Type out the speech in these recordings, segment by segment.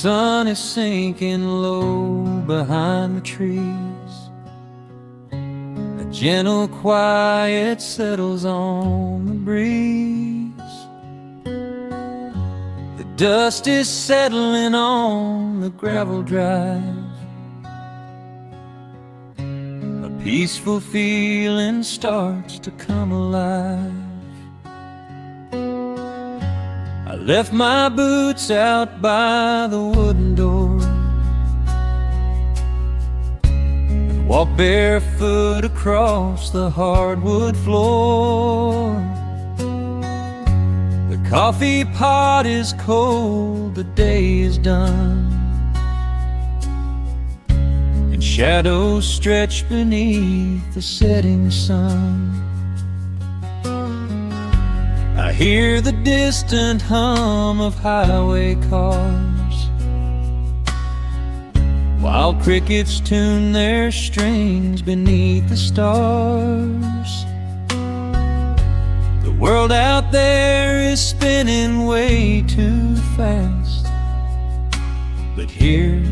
sun is sinking low behind the trees. A gentle quiet settles on the breeze. The dust is settling on the gravel drive. A peaceful feeling starts to come alive. I left my boots out by the wooden door and walked barefoot across the hardwood floor. The coffee pot is cold, the day is done, and shadows stretch beneath the setting sun. I hear the distant hum of highway cars, while crickets tune their strings beneath the stars. The world out there is spinning way too fast, but here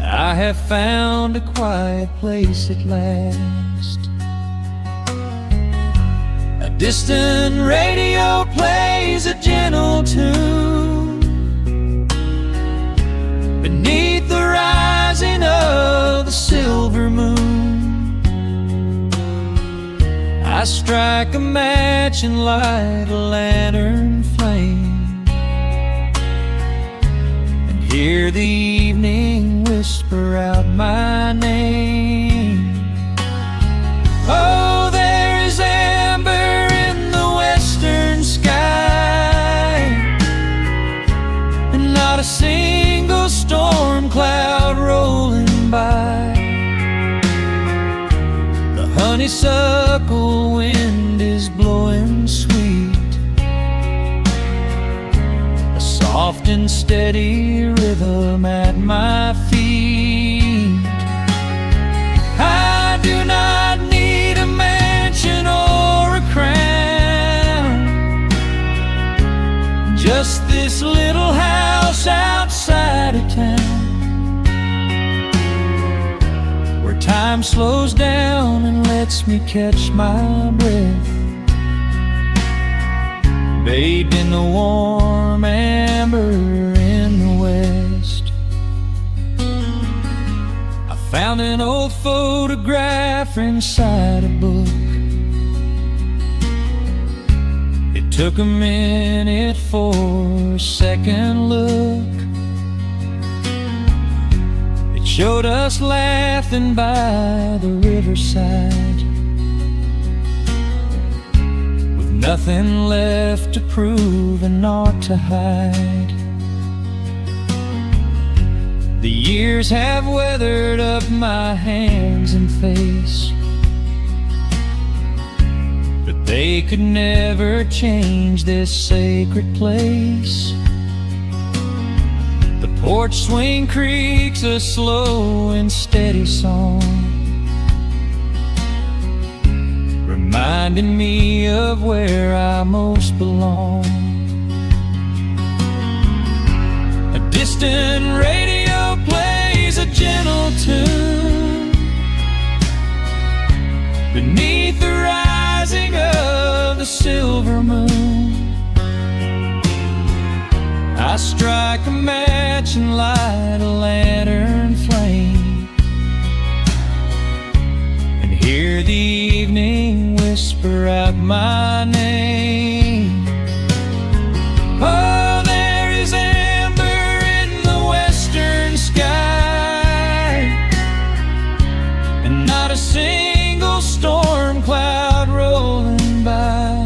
I have found a quiet place at last. A distant radio plays a gentle tune beneath the rising of the silver moon. I strike a match and light a lantern flame, and hear the evening whisper out my name. Oh, there is amber in the western sky, and not a single storm cloud rolling by. The honeysuckle wind is blowing sweet, a soft and steady rhythm at my feet. I do not need a mansion or a crown, just this little house outside of town, where time slows down and lets me catch my breath, bathed in the warm amber in the west. I found an old photograph inside a book. It took a minute for a second look. It showed us laughing by the riverside, with nothing left to prove and naught to hide. The years have weathered up my hands and face, but they could never change this sacred place. The porch swing creaks a slow and steady song, reminding me of where I most belong. A distant radio plays a gentle tune beneath the rising of the silver moon. I strike a match and light a lantern flame, and hear the evening whisper out my name. Oh, there is amber in the western sky, and not a single storm cloud rolling by.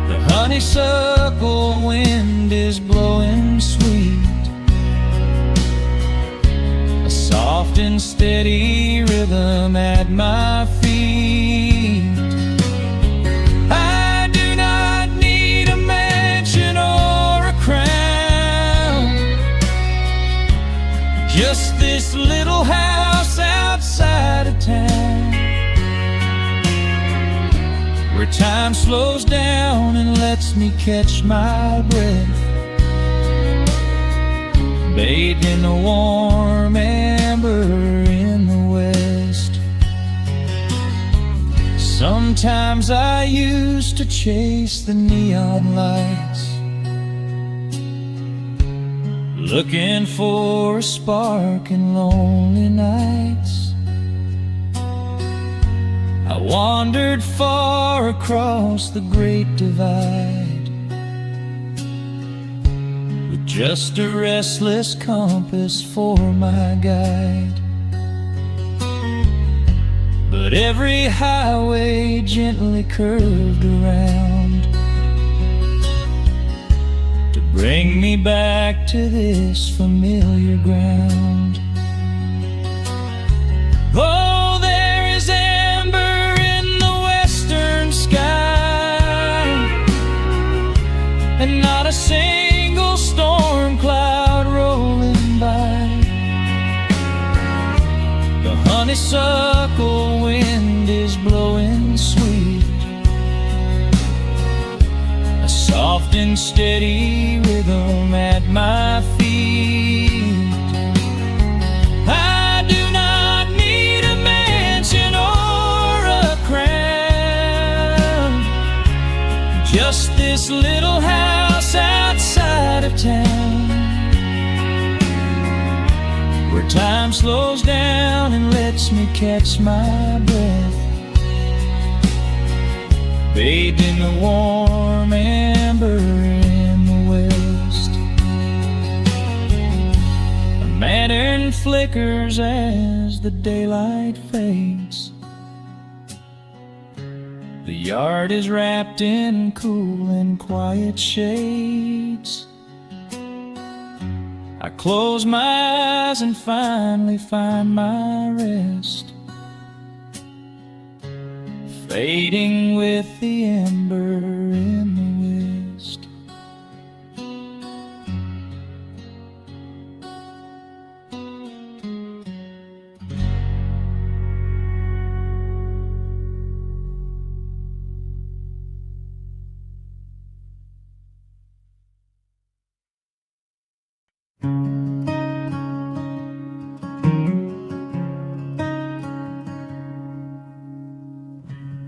The honeysuckle wind is blowing sweet, a soft and steady rhythm at my feet. I do not need a mansion or a crown, just this little house outside of town, where time slows down and lets me catch my breath, bathed in the warm amber in the west. Sometimes I used to chase the neon lights, looking for a spark in lonely nights. I wandered far across the great divide, with just a restless compass for my guide. But every highway gently curved around to bring me back to this familiar ground. Oh, there is amber in the western sky, and not a single storm cloud rolling by. The honeysuckle wind is blowing sweet, a soft and steady rhythm at my feet. I do not need a mansion or a crown, just this little house outside of town, where time slows down and lets me catch my breath, bathed in the warm amber in the west. A lantern flickers as the daylight fades. The yard is wrapped in cool and quiet shades. I close my eyes and finally find my rest, fading with the ember in the west.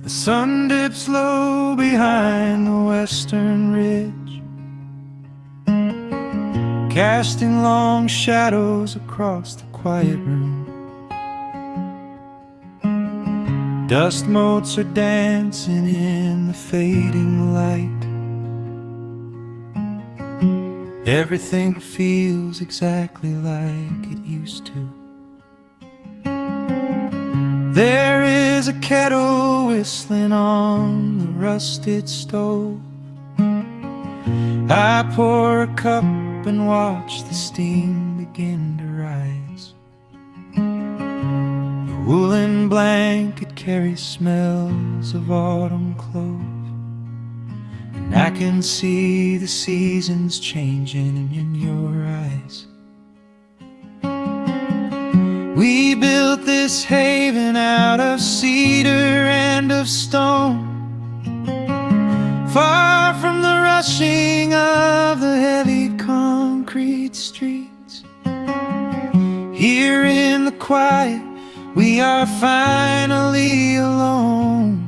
The sun dips low behind the western ridge, casting long shadows across the quiet room. Dust motes are dancing in the fading light. Everything feels exactly like it used to. There is a kettle whistling on the rusted stove. I pour a cup and watch the steam begin to rise. The woolen blanket carries smells of autumn clove, and I can see the seasons changing in your eyes. We built this haven out of cedar and of stone, far from the rushing of the heavy concrete streets. Here in the quiet, we are finally alone,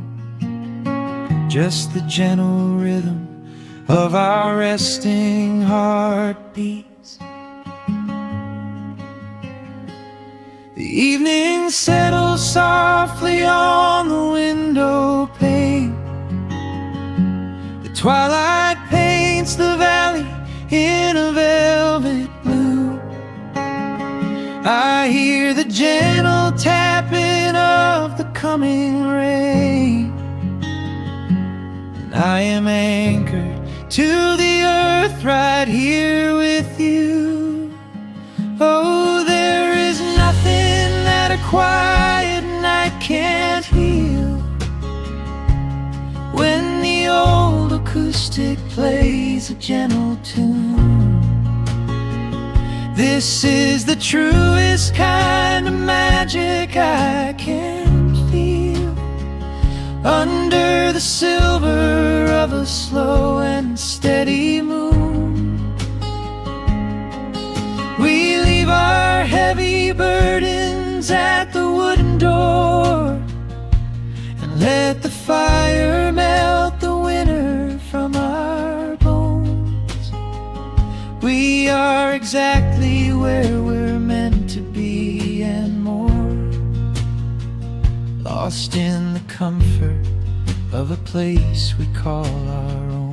just the gentle rhythm of our resting heartbeats. The evening settles softly on the window pane. The twilight paints the valley in a velvet blue. I hear the gentle tapping of the coming rain, and I am anchored to the earth right here with you. Oh, there is nothing that a quiet night can't heal, when the old acoustic plays a gentle tune. This is the truest kind of magic I can feel, under the silver of a slow and steady moon. We burdens at the wooden door, and let the fire melt the winter from our bones. We are exactly where we're meant to be and more, lost in the comfort of a place we call our own.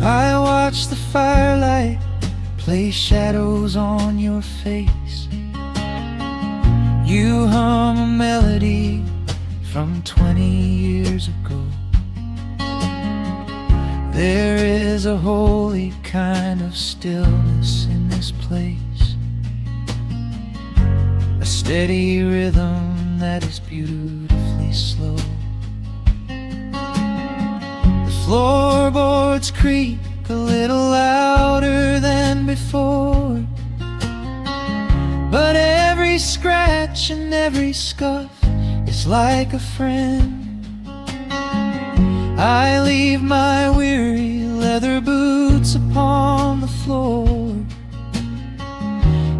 I watch the firelight play shadows on your face. You hum a melody from 20 years ago. There is a holy kind of stillness in this place, a steady rhythm that is beautifully slow. The floorboards creak a little louder than before, but every scratch and every scuff is like a friend. I leave my weary leather boots upon the floor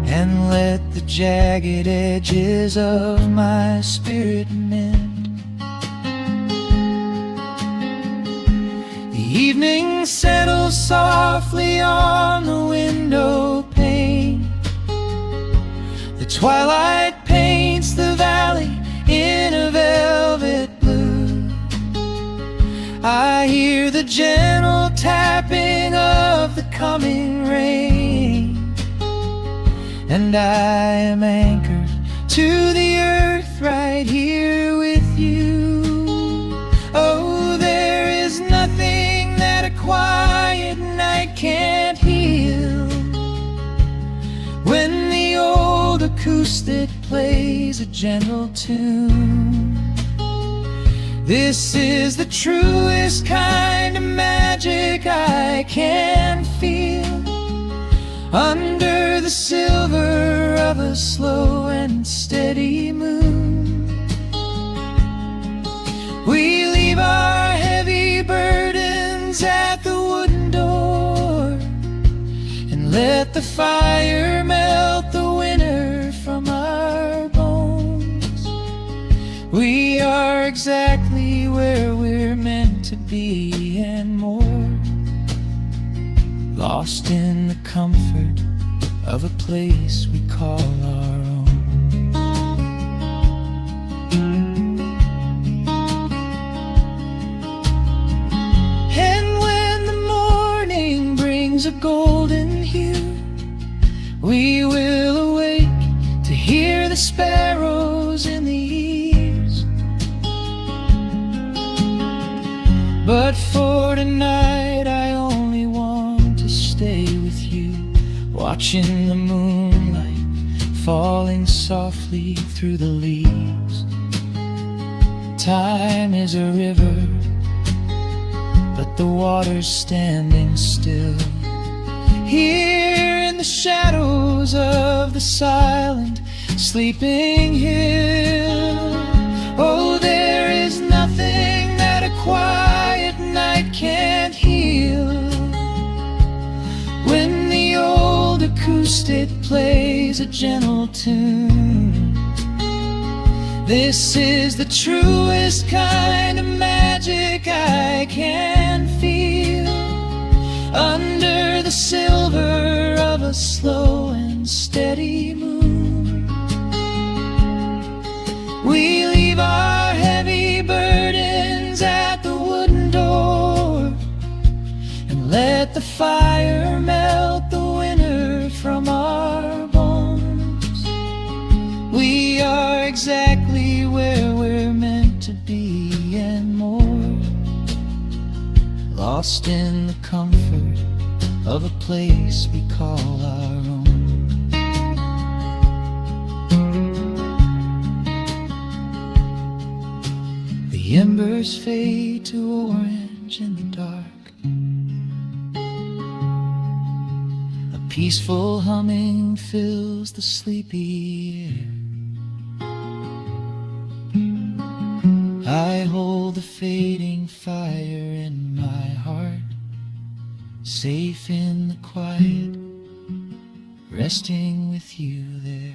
and let the jagged edges of my spirit mend. The evening settles softly on the window pane. The twilight paints the valley in a velvet blue. I hear the gentle tapping of the coming rain, and I am anchored to the earth right here with you. Oh, there is nothing that a quiet night can't heal, when the old acoustic plays a gentle tune. This is the truest kind of magic I can feel, under the silver of a slow and steady moon. We leave our heavy burdens at the wooden door, and let the fire melt the winter from our bones. We are exactly where we're meant to be and more, lost in the comfort of a place we call our own. And when the morning brings a golden hue, we will awake to hear the sparrows in the eaves. But for tonight I only want to stay with you, watching the moonlight falling softly through the leaves. Time is a river, but the water's standing still. Here in the shadows of the silent sleeping hill. Oh, there is nothing that a quiet night can't heal, when the old acoustic plays a gentle tune. This is the truest kind of magic I can feel, under the silver of a slow and steady moon. We leave our heavy burdens at the wooden door, and let the fire melt the winter from our bones. We are exactly where we're meant to be and more, lost in the comfort of a place we call our own. The embers fade to orange in the dark. A peaceful humming fills the sleepy air. I hold the fading fire in my heart, safe in the quiet, resting with you there.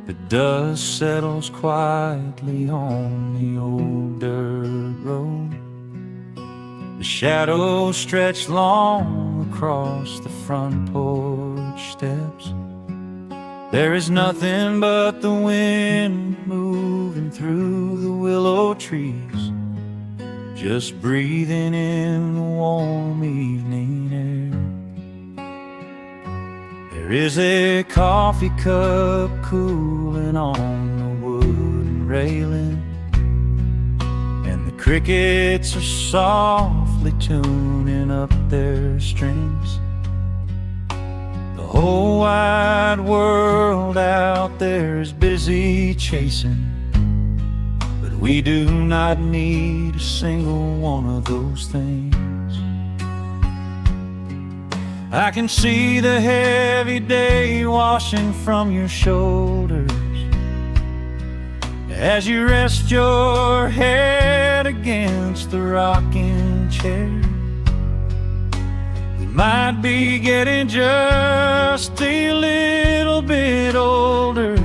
The dust settles quietly on the old dirt road. The shadows stretch long across the front porch steps. There is nothing but the wind moving through the willow trees, just breathing in the warm evening air. There is a coffee cup cooling on the wooden railing, and the crickets are softly tuning up their strings. The whole wide world out there is busy chasing, but we do not need a single one of those things. I can see the heavy day washing from your shoulders as you rest your head against the rocking chair. We might be getting just a little bit older,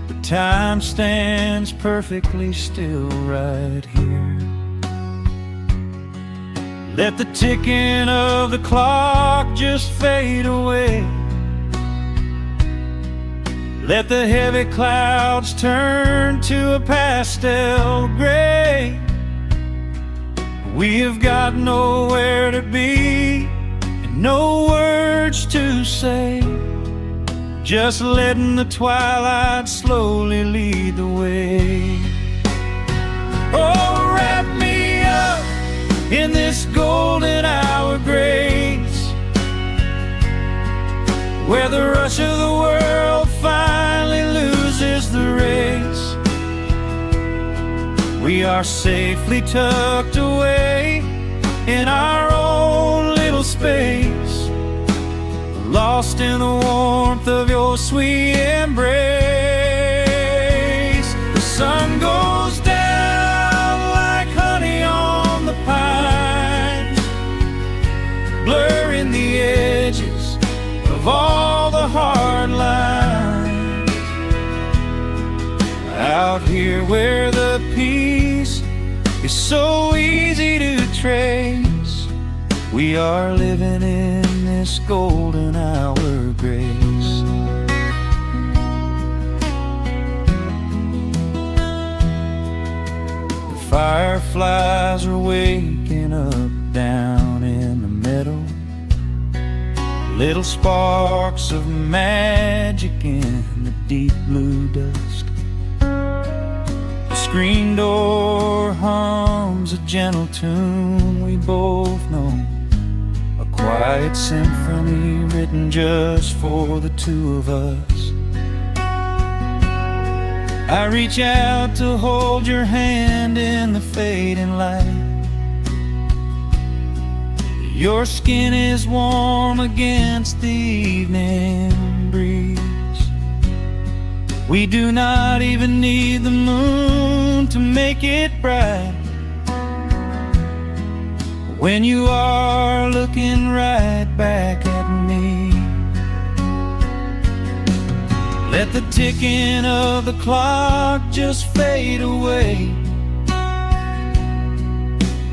but time stands perfectly still right here. Let the ticking of the clock just fade away. Let the heavy clouds turn to a pastel gray. We have got nowhere to be and no words to say, just letting the twilight slowly lead the way. Oh, wrap me up in this golden hour grace, where the rush of the world finally loses the race. We are safely tucked away in our own little space, lost in the warmth of your sweet embrace. The sun goes down like honey on the pines, blurring the edges of all the hard lines. Out here where the peace is so easy to trace, we are living in this golden hour grace. The fireflies are waking up down in the meadow, little sparks of magic in the deep blue dusk. The screen door hums a gentle tune we both know, a quiet symphony written just for the two of us. I reach out to hold your hand in the fading light. Your skin is warm against the evening breeze. We do not even need the moon to make it bright when you are looking right back at me. Let the ticking of the clock just fade away.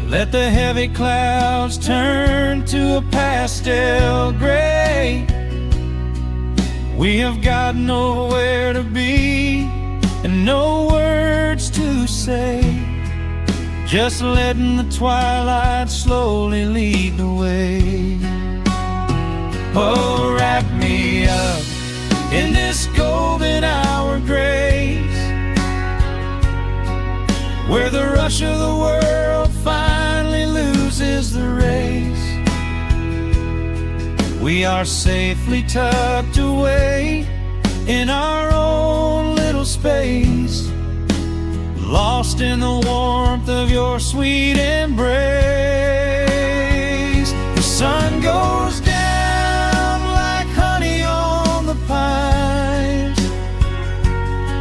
Let the heavy clouds turn to a pastel gray. We have got nowhere to be and no words to say, just letting the twilight slowly lead the way. Oh, wrap me up in this golden hour grace, where the rush of the world finally loses the race. We are safely tucked away in our own little space, lost in the warmth of your sweet embrace. The sun goes down like honey on the pines,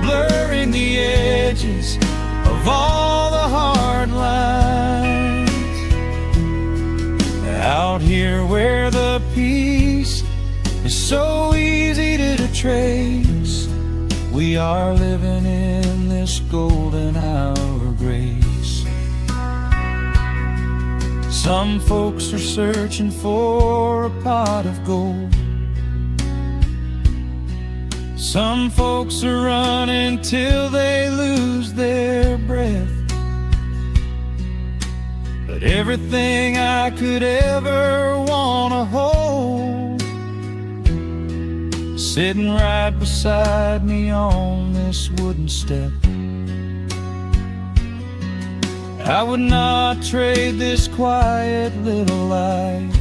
blurring the edges of all the hard lines. Out here where the peace is so easy to trace, we are living in this golden hour of grace. Some folks are searching for a pot of gold, some folks are running till they lose their breath. But everything I could ever want to hold, sitting right beside me on this wooden step. I would not trade this quiet little life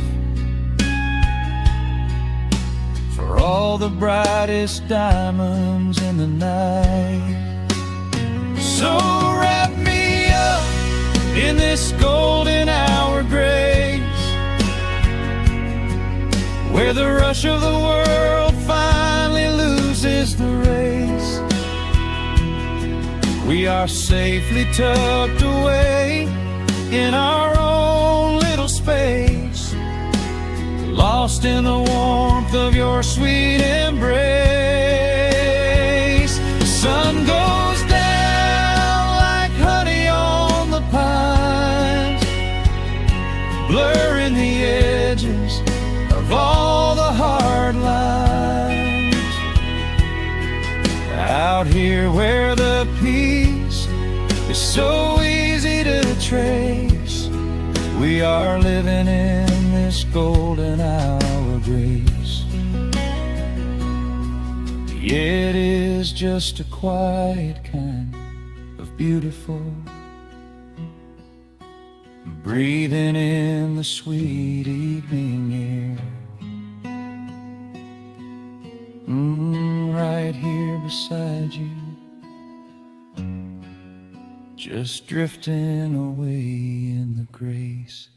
for all the brightest diamonds in the night. So wrap me up in this golden hour grace, where the rush of the world finally loses the race. We are safely tucked away in our own little space, lost in the warmth of your sweet embrace. The sun goes down like honey on the pines, blurring the edges of all the hard lines. Out here where the peace is so easy to trace, we are living in this golden hour of grace. It is just a quiet kind of beautiful, breathing in the sweet evening air. Right here beside you, just drifting away in the grace.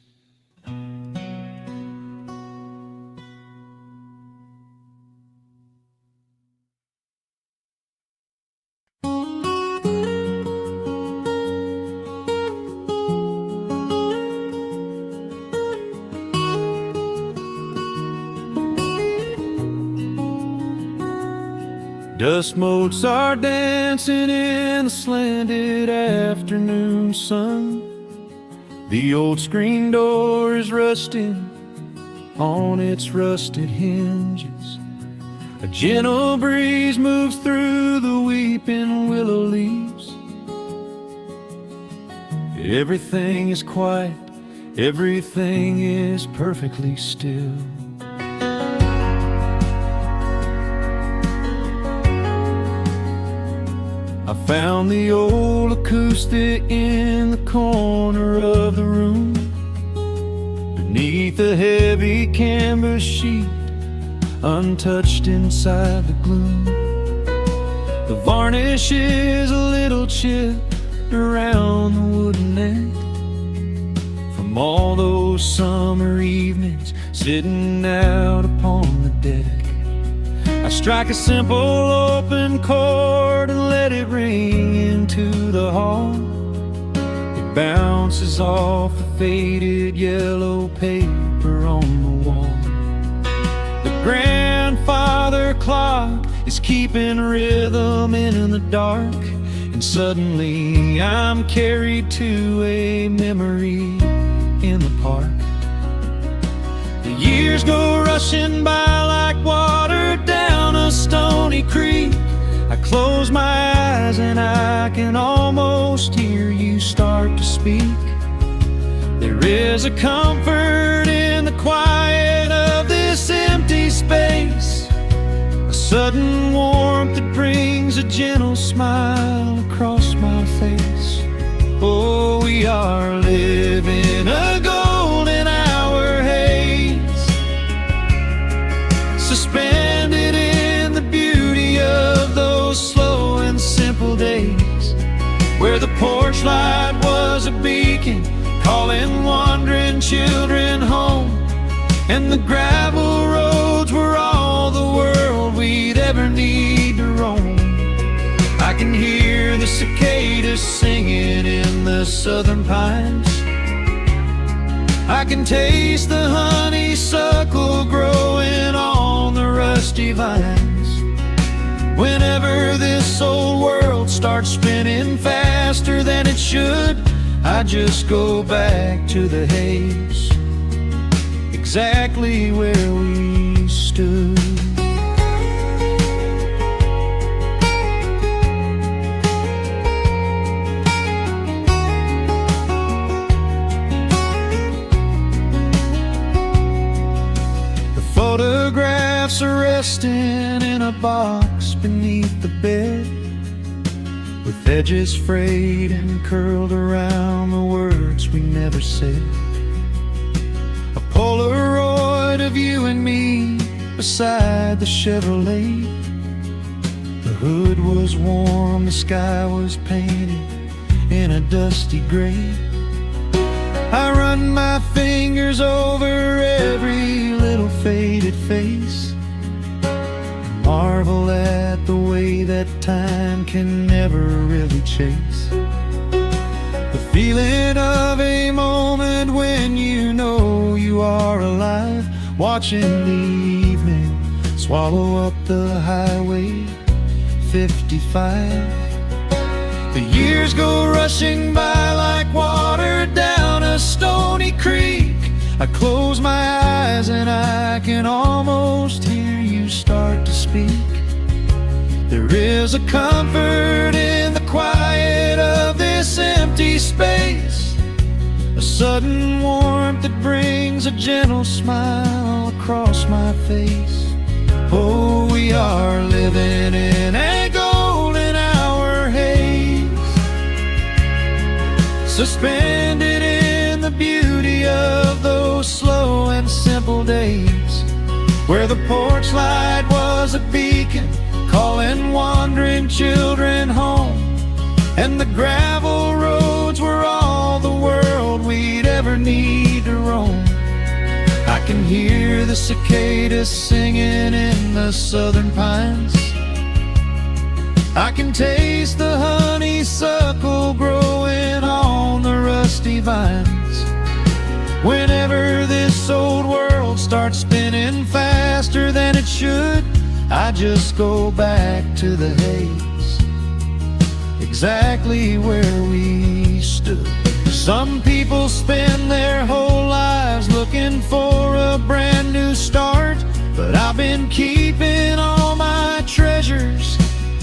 Dust motes are dancing in the slanted afternoon sun. The old screen door is rusting on its rusted hinges. A gentle breeze moves through the weeping willow leaves. Everything is quiet, everything is perfectly still. I found the old acoustic in the corner of the room, beneath a heavy canvas sheet, untouched inside the gloom. The varnish is a little chipped around the wooden neck from all those summer evenings sitting out upon the deck. I strike a simple open chord and let it ring into the hall. It bounces off the faded yellow paper on the wall. The grandfather clock is keeping rhythm in the dark, and suddenly I'm carried to a memory in the park. The years go rushing by like water down a stony creek. I close my eyes and I can almost hear you start to speak. There is a comfort in the quiet of this empty space, a sudden warmth that brings a gentle smile across my face. Oh, we are living a golden hour haze, suspended in the beauty of the porch light was a beacon, calling wandering children home. And the gravel roads were all the world we'd ever need to roam. I can hear the cicadas singing in the southern pines. I can taste the honeysuckle growing on the rusty vines. Whenever this old world starts spinning faster than it should, I just go back to the haze, exactly where we stood. Photographs are resting in a box beneath the bed, with edges frayed and curled around the words we never said. A Polaroid of you and me beside the Chevrolet. The hood was warm, the sky was painted in a dusty gray. I run my fingers over every little faded face, marvel at the way that time can never really chase. The feeling of a moment when you know you are alive, watching the evening swallow up the highway 55. The years go rushing by like water down a stony creek. I close my eyes and I can almost hear you start to speak. There is a comfort in the quiet of this empty space, a sudden warmth that brings a gentle smile across my face. Oh, we are living in a golden hour haze, suspended in the beauty of those slow and simple days, where the porch light was a beacon, calling wandering children home. And the gravel roads were all the world we'd ever need to roam. I can hear the cicadas singing in the southern pines. I can taste the honeysuckle growing on the rusty vines. Whenever this old world starts spinning faster than it should, I just go back to the haze, exactly where we stood. Some people spend their whole lives looking for a brand new start, but I've been keeping all my treasures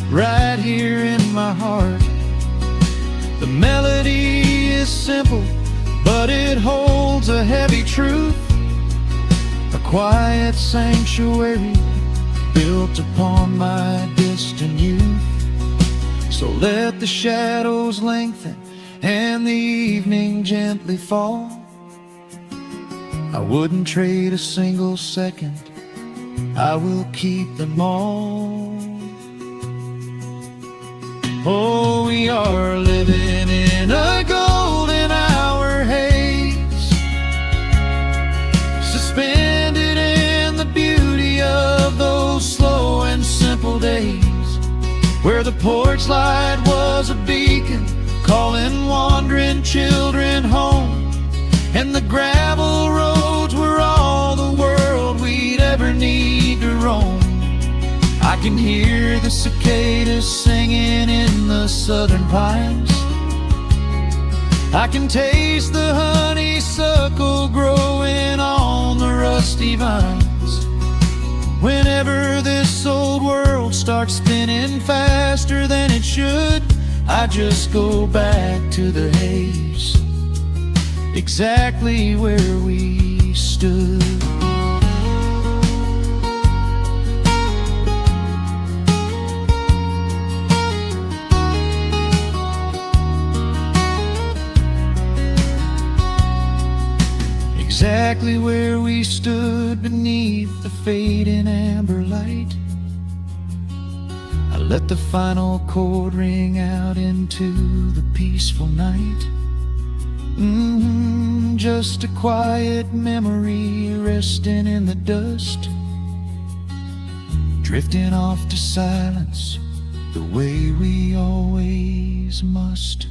right here in my heart. The melody is simple, but it holds a heavy truth, a quiet sanctuary built upon my distant youth. So let the shadows lengthen and the evening gently fall. I wouldn't trade a single second, I will keep them all. Oh, we are living in a golden hour haze, suspended in the beauty of those slow and simple days, where the porch light was a beacon, calling wandering children home. And the gravel roads were all the world we'd ever need to roam. I can hear the cicadas singing in the southern pines. I can taste the honeysuckle growing on the rusty vines. Whenever this old world starts spinning faster than it should, I just go back to the haze, exactly where we stood. Exactly where we stood beneath the fading amber light. I Let the final chord ring out into the peaceful night. Just a quiet memory resting in the dust, drifting off to silence the way we always must.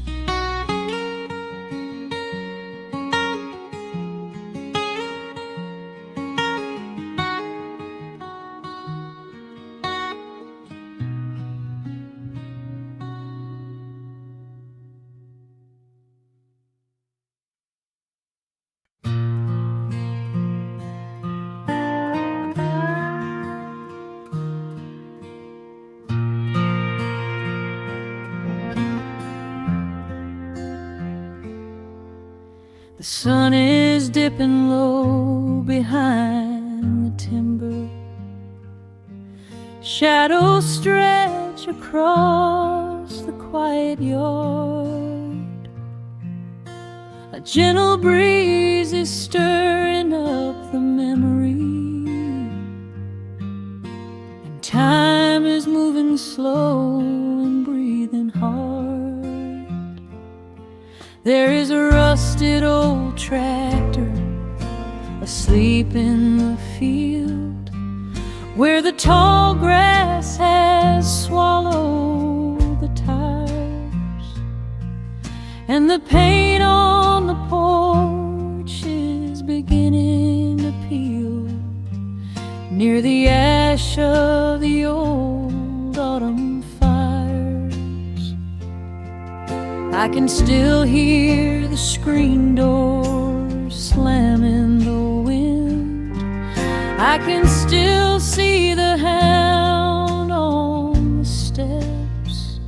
The sun is dipping low behind the timber. Shadows stretch across the quiet yard. A gentle breeze is stirring up the memory, and time is moving slow and breathing hard. There is a rusted old tractor asleep in the field, where the tall grass has swallowed the tires, and the paint on the porch is beginning to peel near the ash of the old autumn fires. I can still hear the screen door slam in the wind. I can still see the hound on the steps.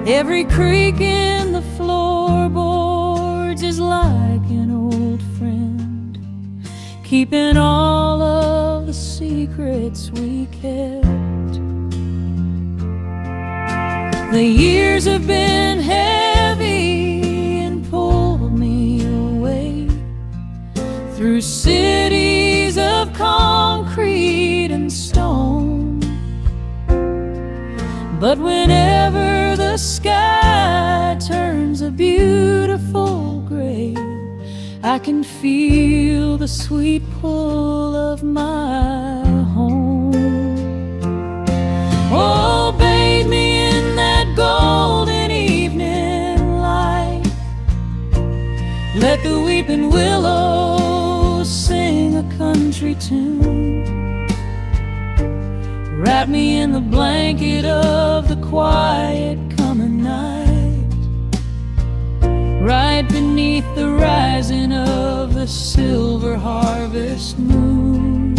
Every creak in the floorboards is like an old friend, keeping all of the secrets we kept. The years have been heavy and pulled me away through cities of concrete and stone. But whenever the sky turns a beautiful gray, I can feel the sweet pull of my home. Oh, bathe me in that golden evening light. Let the weeping willows sing a country tune. Wrap me in the blanket of the quiet coming night, right beneath the rising of the silver harvest moon.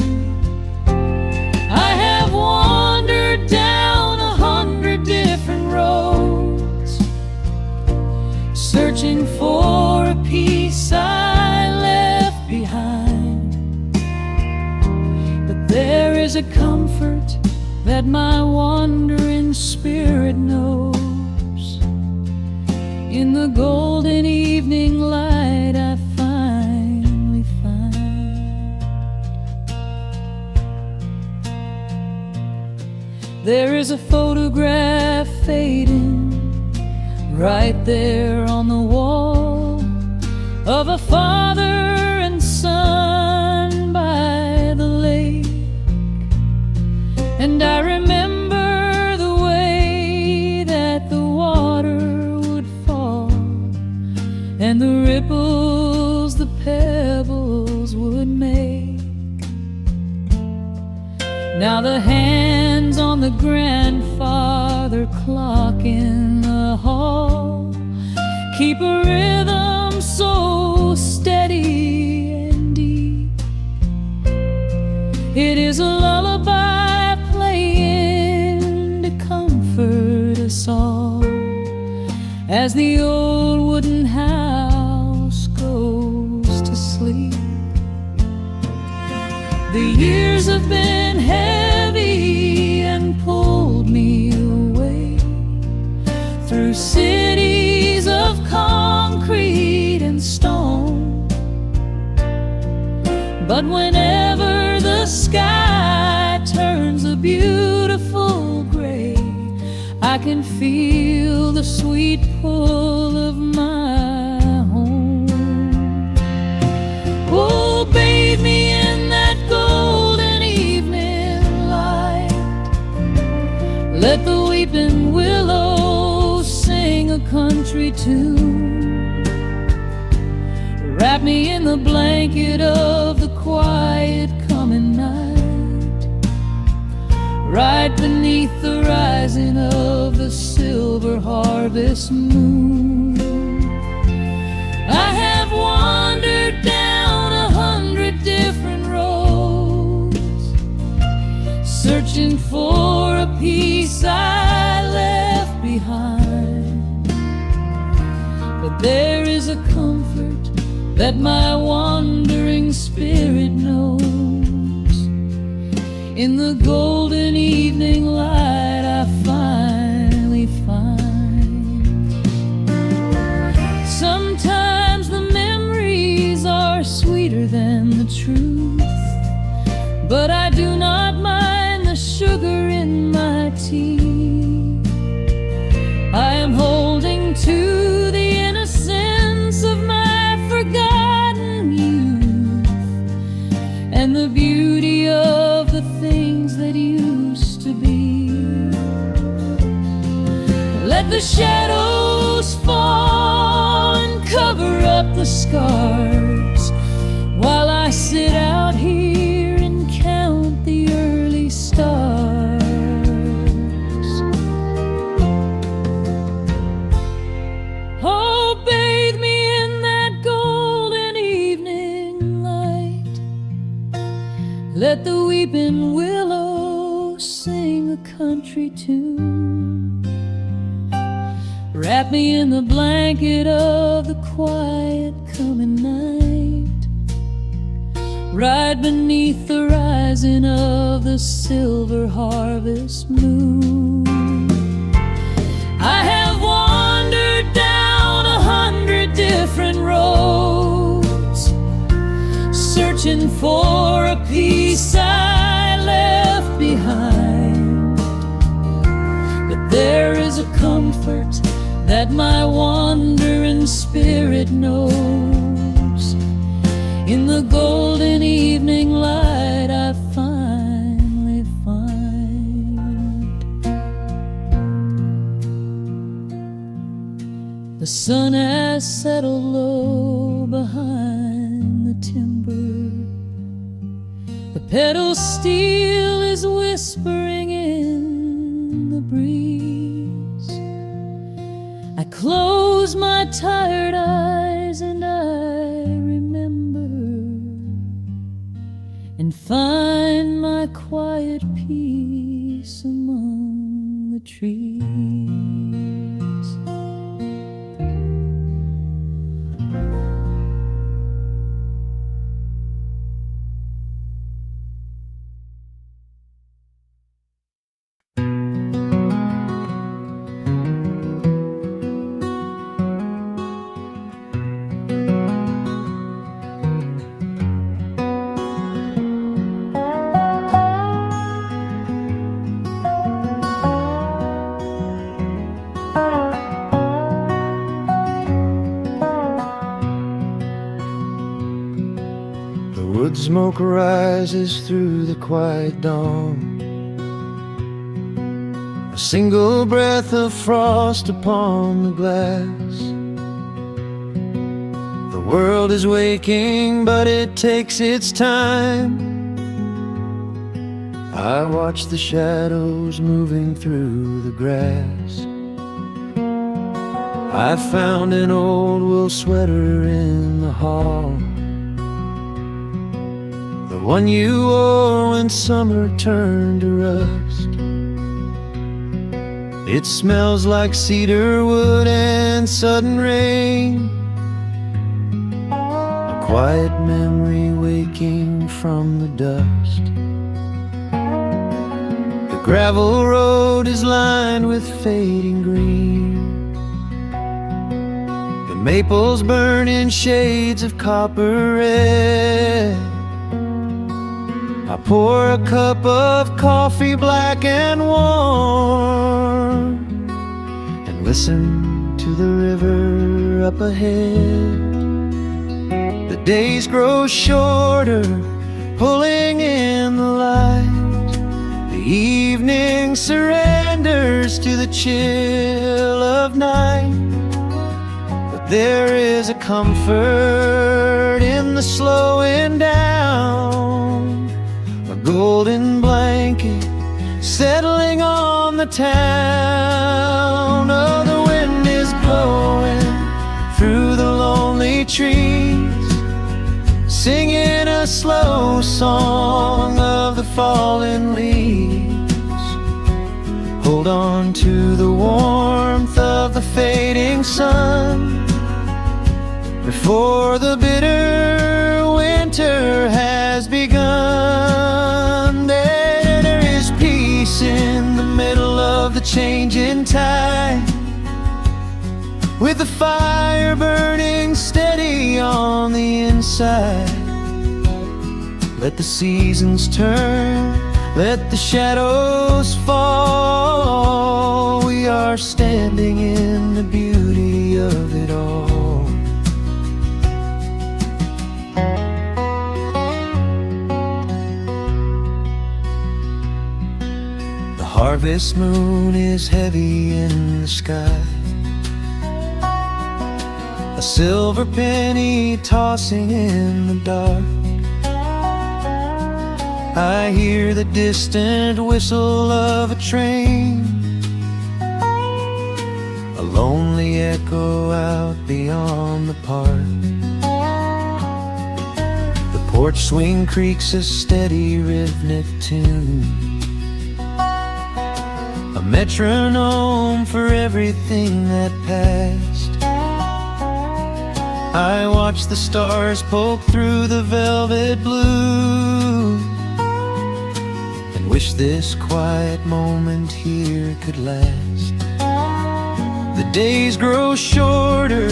I have wandered down 100 different roads, searching for a piece I left behind. But there is a comfort that my wandering spirit knows. In the golden evening light I finally find. There is a photograph fading right there on the wall of a father and son by the lake. And I remember the way that the water would fall, and the ripples the pebbles would make. Now the hands on the grandfather clock in the hall keep a rhythm so steady and deep. It is a lullaby playing to comfort us all as the old wooden house goes to sleep. The years have been heavy and pulled me away through cities of concrete and stone. But whenever the sky turns a beautiful gray, I can feel the sweet pull of my home. Oh, bathe me in that golden evening light. Let the weeping willow sing a country tune. Wrap me in the blanket of the quiet coming night, right beneath the rising of the silver harvest moon. I have wandered down 100 different roads, searching for a piece I left behind. But there is a comfort that my wandering spirit knows. In the golden evening light I finally find. Sometimes the memories are sweeter than the truth, but I do not mind the sugar in my tea. I am holding to the innocence of my forgotten youth, and the beauty of the things that used to be. Let the shadows fall and cover up the scars, while I sit out here and count the early stars. Oh, bathe me in that golden evening light. Let the weeping willow sing a country tune. Wrap me in the blanket of the quiet coming night, right beneath the rising of the silver harvest moon. I have wandered down 100 different roads, searching for a piece I left behind. But there is a comfort that my wandering spirit knows. In the golden evening light I finally find. The sun has settled low behind the timber. The pedal steel is whispering in the breeze. I close my tired eyes and I remember, and find my quiet peace among the trees. Wood smoke rises through the quiet dawn, a single breath of frost upon the glass. The world is waking, but it takes its time. I watch the shadows moving through the grass. I found an old wool sweater in the hall, the one you wore when summer turned to rust. It smells like cedar wood and sudden rain, a quiet memory waking from the dust. The gravel road is lined with fading green, the maples burn in shades of copper red. I pour a cup of coffee black and warm, Listen to the river up ahead. The days grow shorter, pulling in the light. The evening surrenders to the chill of night. But there is a comfort in the slowing down, a golden blanket settling on the town. Oh, the wind is blowing through the lonely trees, singing a slow song of the fallen leaves. Hold on to the warmth of the fading sun before the bitter winter has begun. There is peace in the middle of the changing tide, with the fire burning steady on the inside. Let the seasons turn, let the shadows fall. We are standing in the beauty of it all. The harvest moon is heavy in the sky, a silver penny tossing in the dark. I hear the distant whistle of a train, a lonely echo out beyond the park. The porch swing creaks a steady rhythmic tune, a metronome for everything that passed. I watch the stars poke through the velvet blue, and wish this quiet moment here could last. The days grow shorter,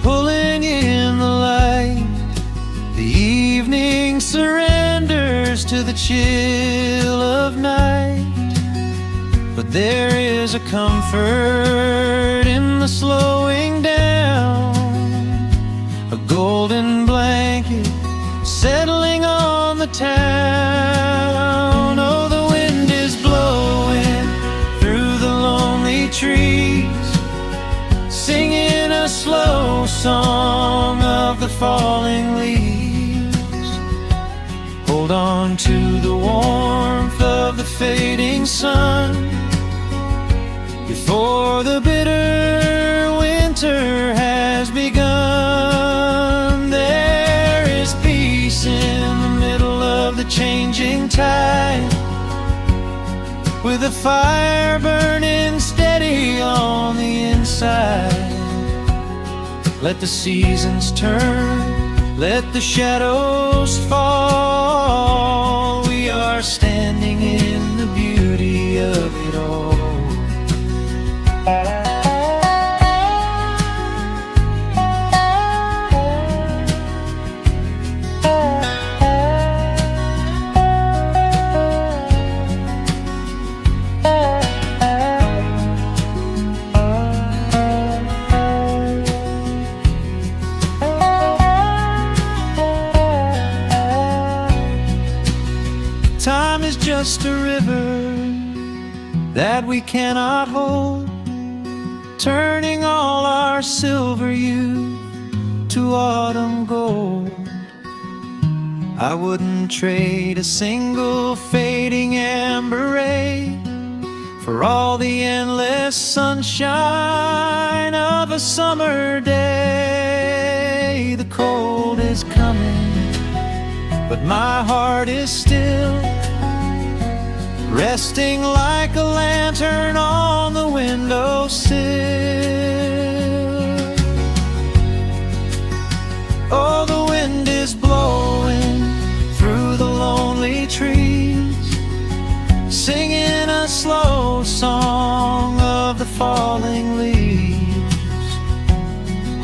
pulling in the light. The evening surrenders to the chill of night. But there is a comfort in the slowing down, a golden blanket settling on the town. Oh, the wind is blowing through the lonely trees, singing a slow song of the falling leaves. Hold on to the warmth of the fading sun before the bitter winter has begun. There is peace in the middle of the changing tide, with a fire burning steady on the inside. Let the seasons turn, let the shadows fall. We are standing in the beauty of it all. Time is just a river that we cannot hold, turning all our silver youth to autumn gold. I wouldn't trade a single fading amber ray for all the endless sunshine of a summer day. The cold is coming, but my heart is still resting like a lantern on the windowsill. Oh, the wind is blowing through the lonely trees, singing a slow song of the falling leaves.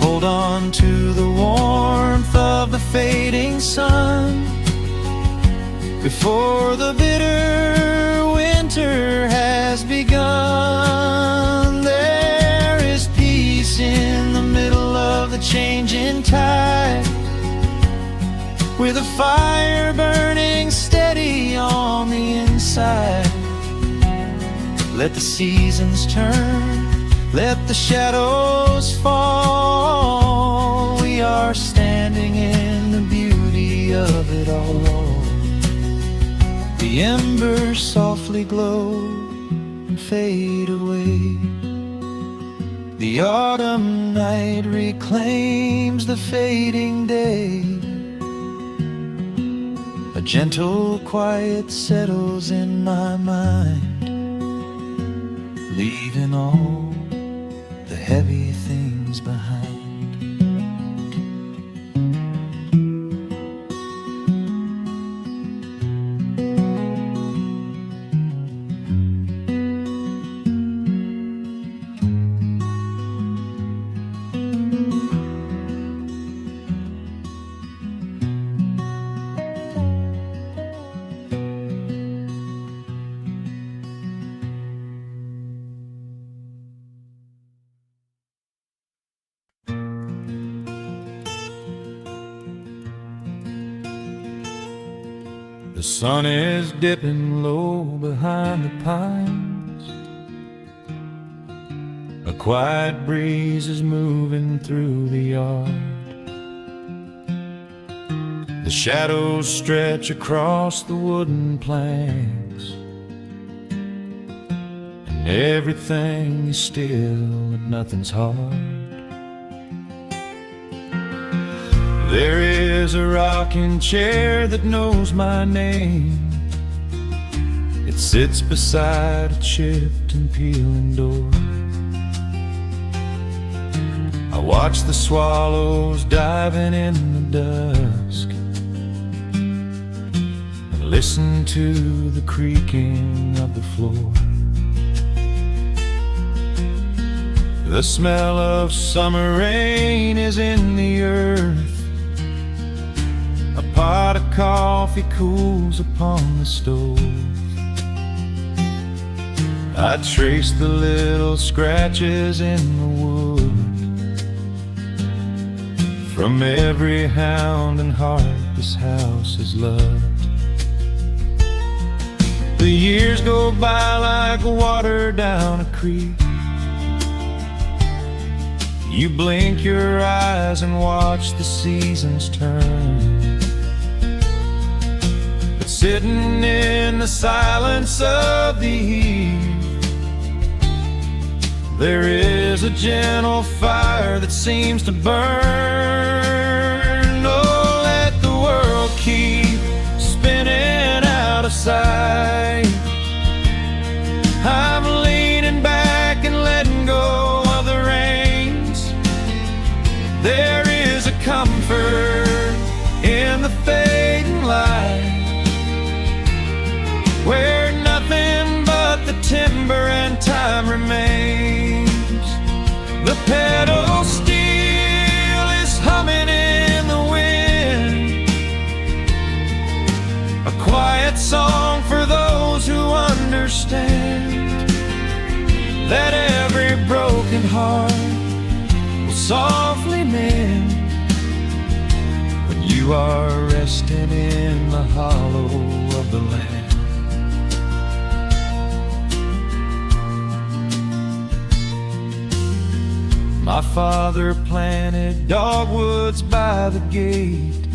Hold on to the warmth of the fading sun before the bitter winter has begun. There with a fire burning steady on the inside. Let the seasons turn, let the shadows fall. We are standing in the beauty of it all. The embers softly glow and fade away. The autumn night reclaims the fading day. A gentle quiet settles in my mind, leaving all the heavy things behind. The sun is dipping low behind the pines. A quiet breeze is moving through the yard. The shadows stretch across the wooden planks, and everything is still and nothing's hard. There is a rocking chair that knows my name. It sits beside a chipped and peeling door. I watch the swallows diving in the dusk and listen to the creaking of the floor. The smell of summer rain is in the earth. A pot of coffee cools upon the stove. I trace the little scratches in the wood from every hound and heart this house has loved. The years go by like water down a creek. You blink your eyes and watch the seasons turn. Sitting in the silence of the eve, there is a gentle fire that seems to burn. Oh, let the world keep spinning out of sight. I'm leaning back and letting go of the reins. There is a comfort in the fading light, where nothing but the timber and time remains. The pedal steel is humming in the wind, a quiet song for those who understand that every broken heart will softly mend when you are resting in the hollow of the land. My father planted dogwoods by the gate.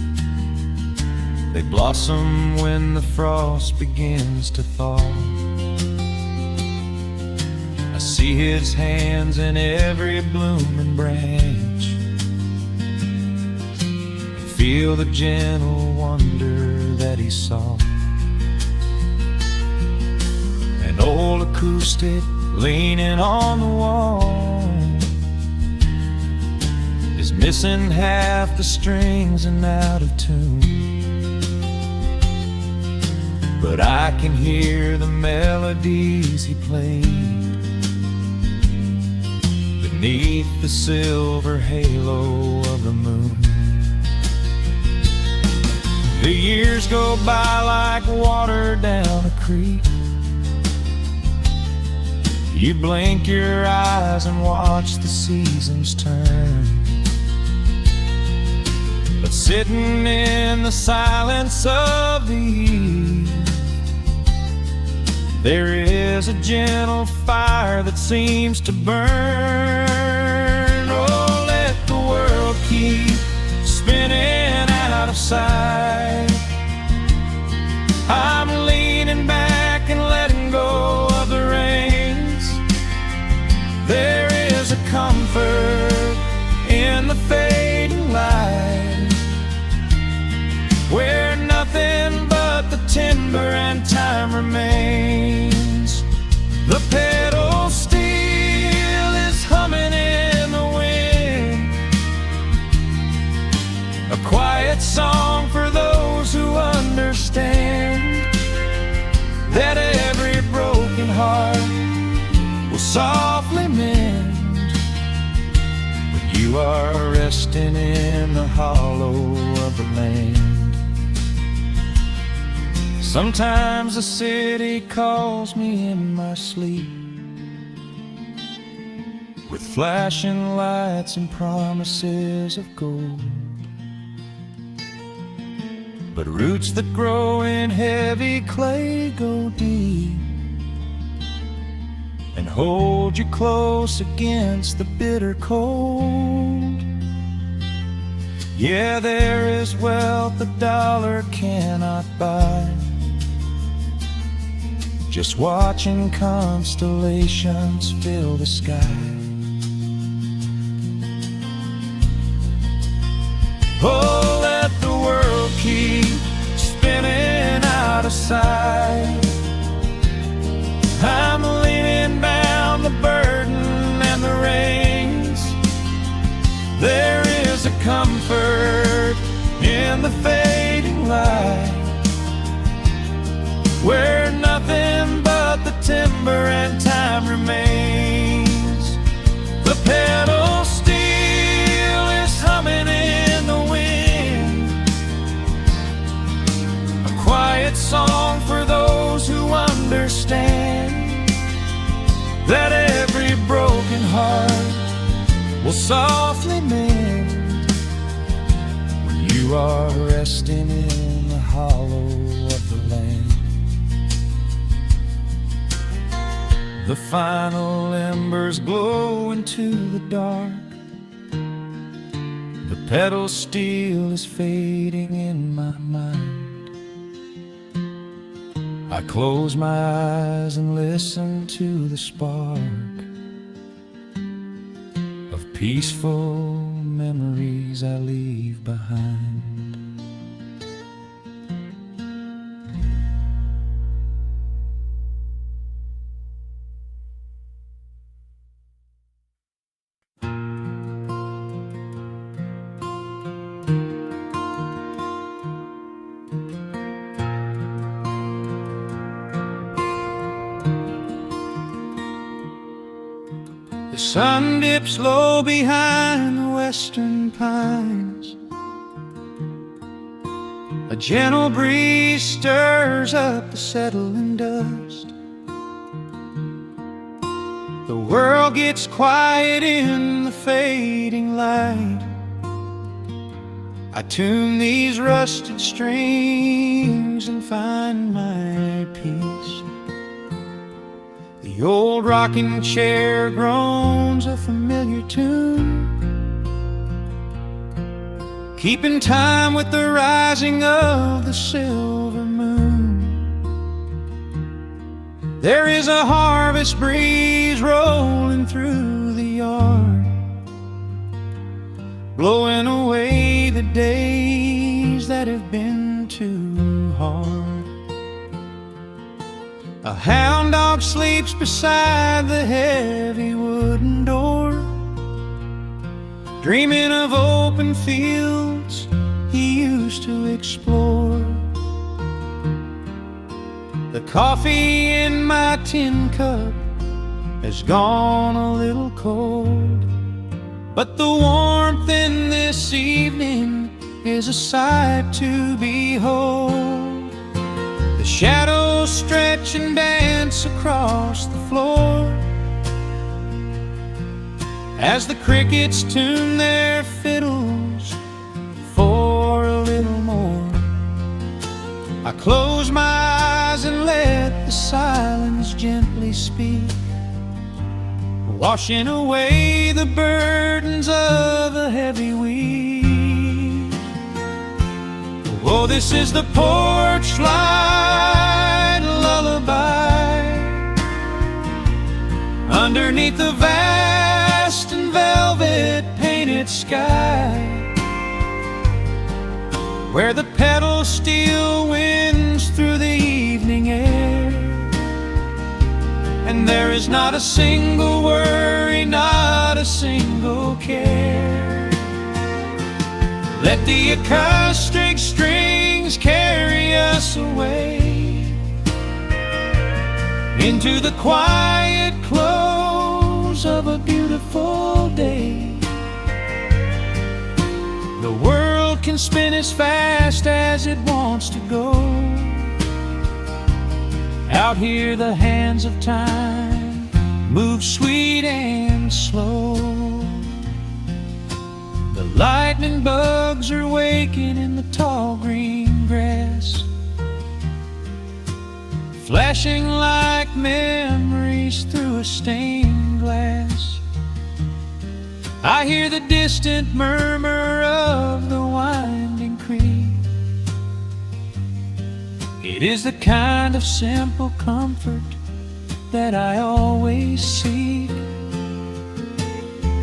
They blossom when the frost begins to thaw. I see his hands in every blooming branch, and feel the gentle wonder that he saw. An old acoustic leaning on the wall is missing half the strings and out of tune, but I can hear the melodies he played beneath the silver halo of the moon. The years go by like water down a creek. You blink your eyes and watch the seasons turn. but sitting in the silence of the eve, there is a gentle fire that seems to burn. Oh, let the world keep spinning out of sight. I'm leaning back and letting go of the reins. There is a comfort in the fading light, where nothing but the timber and time remains. The pedal steel is humming in the wind, a quiet song for those who understand that every broken heart will softly mend when you are resting in the hollow of the land. Sometimes the city calls me in my sleep, with flashing lights and promises of gold, but roots that grow in heavy clay go deep and hold you close against the bitter cold. Yeah, there is wealth a dollar cannot buy, just watching constellations fill the sky. Oh, let the world keep spinning out of sight. I'm leaning down the burden and the reins. There is a comfort in the fading light, where nothing but the timber and time remains. The pedal steel is humming in the wind, a quiet song for those who understand that every broken heart will softly mend when you are resting in the hollow of the land. The final embers glow into the dark, the pedal steel is fading in my mind. I close my eyes and listen to the spark of peaceful memories I leave behind. The sun dips low behind the western pines. A gentle breeze stirs up the settling dust. The world gets quiet in the fading light. I tune these rusted strings and find my peace. The old rocking chair groans a familiar tune, keeping time with the rising of the silver moon. There is a harvest breeze rolling through the yard, blowing away the days that have been too hard. A hound dog sleeps beside the heavy wooden door, dreaming of open fields he used to explore. The coffee in my tin cup has gone a little cold, but the warmth in this evening is a sight to behold. The shadows stretch and dance across the floor as the crickets tune their fiddles for close my eyes and let the silence gently speak, washing away the burdens of a heavy week. Oh, this is the porch light lullaby underneath the vast and velvet painted sky, where the petals still winds through the evening air, and there is not a single worry, not a single care. Let the acoustic strings carry us away into the quiet close of a beautiful day. The world can spin as fast as it wants to go. Out here the hands of time move sweet and slow. The lightning bugs are waking in the tall green grass, flashing like memories through a stained glass. I hear the distant murmur of the winding creek. It is the kind of simple comfort that I always seek.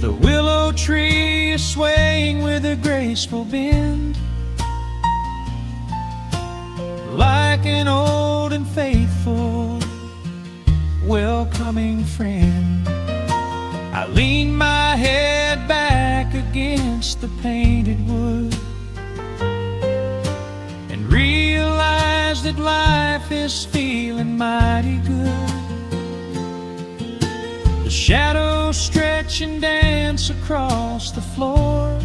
The willow tree is swaying with a graceful bend, like an old and faithful welcoming friend. I lean my head back against the painted wood and realize that life is feeling mighty good. The shadows stretch and dance across the floor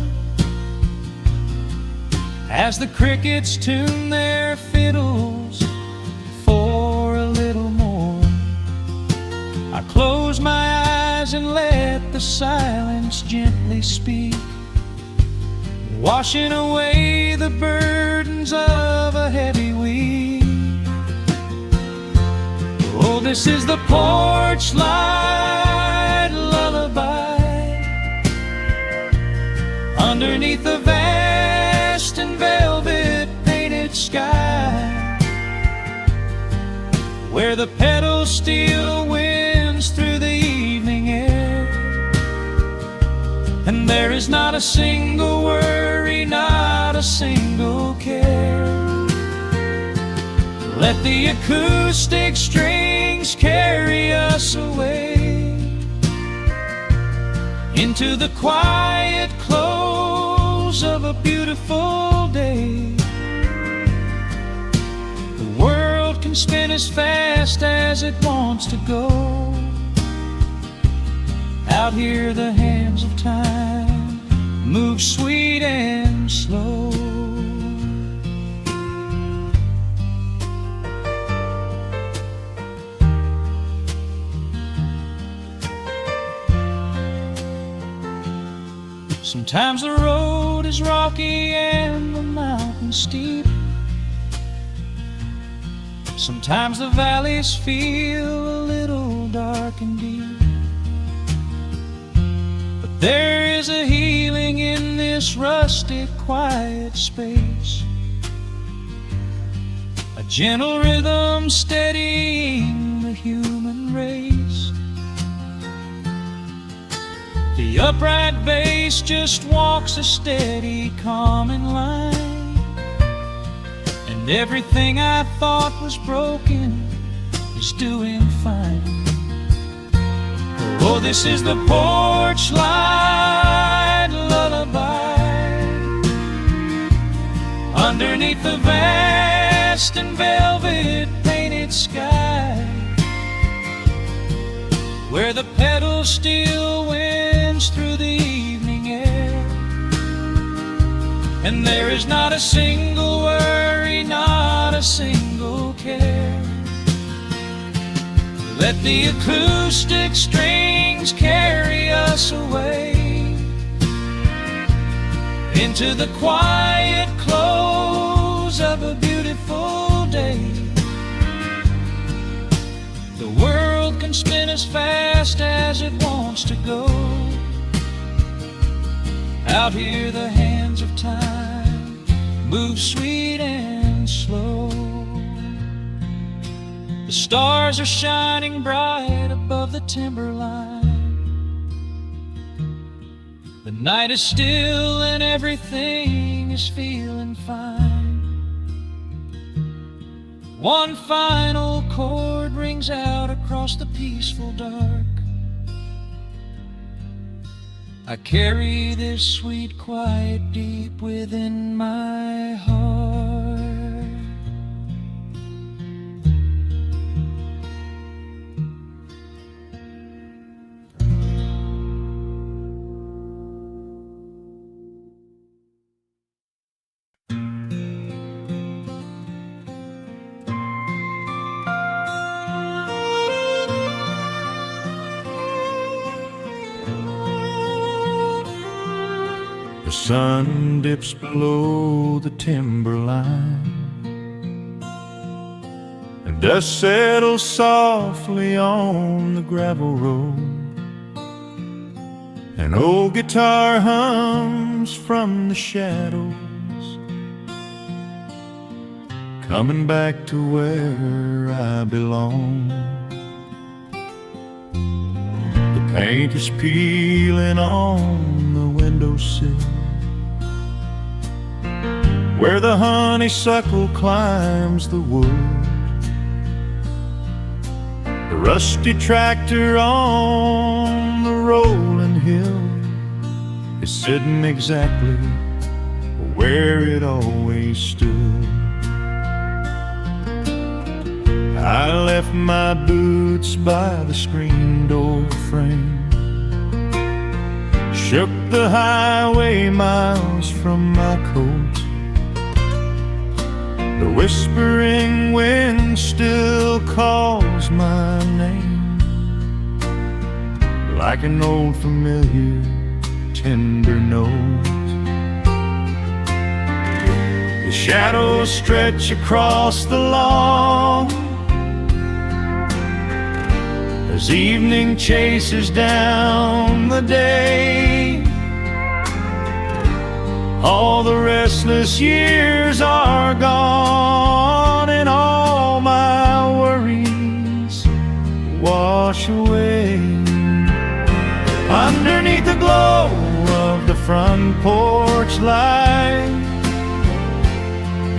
as the crickets tune their fiddles for a little more. I close my eyes and let the silence gently speak, washing away the burdens of a heavy week. Oh, this is the porch light lullaby underneath the vast and velvet painted sky, where the petals still winds through the evening air, and there is not a single worry, not a single care. Let the acoustic strings carry us away into the quiet close of a beautiful day. The world can spin as fast as it wants to go. Out here the hands of time move sweet and slow. Sometimes the road is rocky and the mountain steep. Sometimes the valleys feel a little dark and deep. But there is a healing in this rustic, quiet space, a gentle rhythm steadying the human race. The upright bass just walks a steady, calming line, and everything I thought was broken is doing fine. Oh, this is the porch light lullaby underneath the vast and velvet painted sky, where the petals still winds through the evening air, and there is not a single worry, not a single care. Let the acoustic strings carry us away into the quiet close of a beautiful day. as fast as it wants to go. Out here the hands of time move sweet and slow. The stars are shining bright above the timberline. The night is still and everything is feeling fine. One final chord rings out across the peaceful dark. I carry this sweet quiet deep within my heart. The sun dips below the timberline, and dust settles softly on the gravel road. An old guitar hums from the shadows, coming back to where I belong. The paint is peeling on the windowsill, where the honeysuckle climbs the wood. The rusty tractor on the rolling hill is sitting exactly where it always stood. I left my boots by the screen door frame, shook the highway miles from my coat. The whispering wind still calls my name, like an old familiar tender note. The shadows stretch across the lawn as evening chases down the day. All the restless years are gone, and all my worries wash away. Underneath the glow of the front porch light,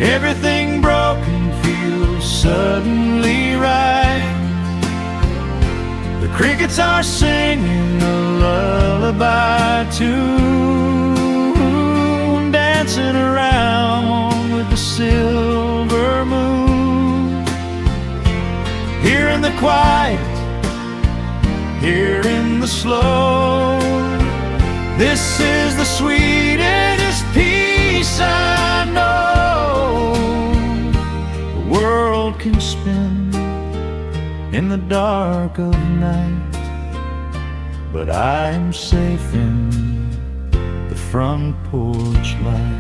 everything broken feels suddenly right. The crickets are singing a lullaby tune, dancing around with the silver moon. Here in the quiet, here in the slow, this is the sweetest peace I know. The world can spin in the dark of night, but I am safe in the front porch light.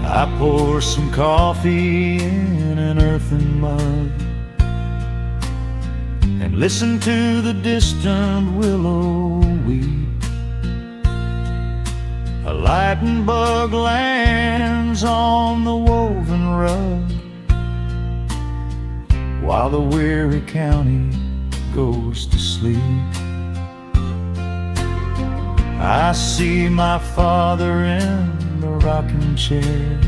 I pour some coffee in an earthen mug and listen to the distant willow weep. A lightning bug lands on the woven rug, while the weary county goes to sleep. I see my father in the rocking chair,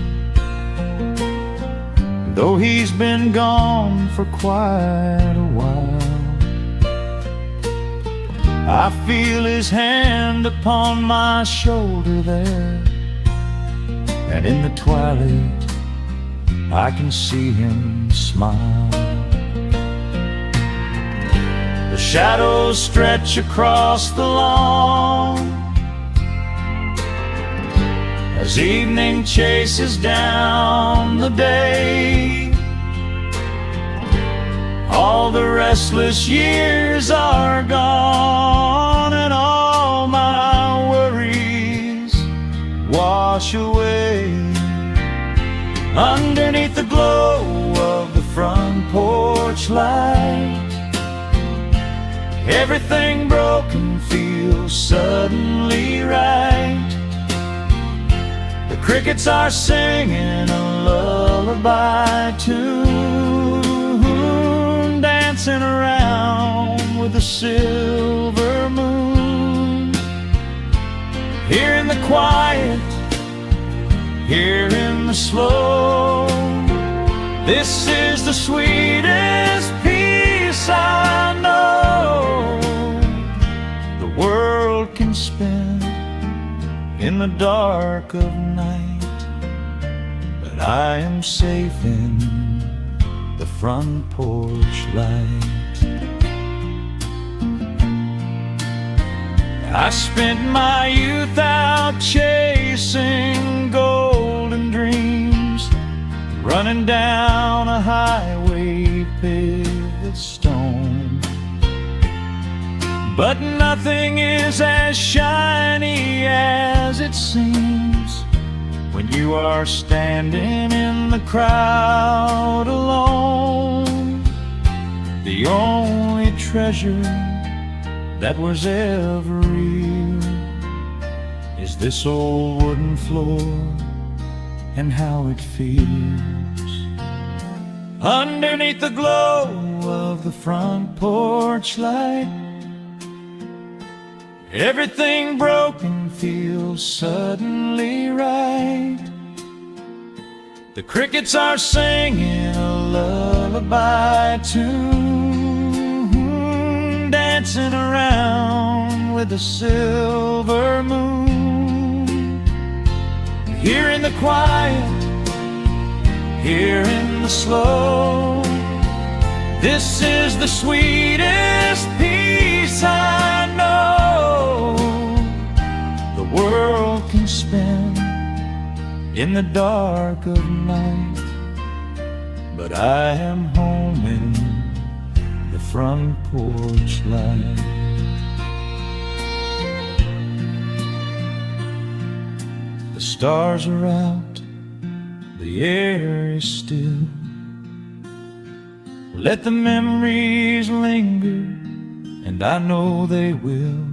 though he's been gone for quite a while. I feel his hand upon my shoulder there, and in the twilight I can see him smile. The shadows stretch across the lawn as evening chases down the day. All the restless years are gone, and all my worries wash away. underneath the glow of the front porch light. Everything broken feels suddenly right. The crickets are singing a lullaby tune, dancing around with the silver moon. Here in the quiet, here in the slow, this is the sweetest peace I know. The world can spin in the dark of night, but I am safe in the front porch light. I spent my youth out chasing golden dreams, running down a highway paved with stone. But nothing is as shiny as it seems when you are standing in the crowd alone. The only treasure that was ever real is this old wooden floor and how it feels. Underneath the glow of the front porch light, everything broken feels suddenly right. The crickets are singing a lullaby tune, dancing around with the silver moon. Here in the quiet, here in the slow, this is the sweetest peace I know. The world can spin in the dark of night, but I am home in the front porch light. The stars are out, the air is still. Let the memories linger, and I know they will.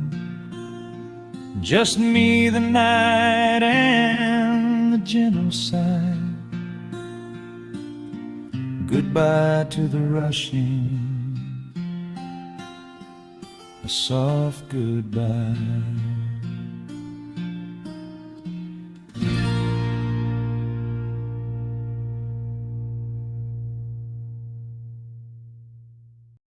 Just me, the night, and the gentle sigh. Goodbye to the rushing, a soft goodbye.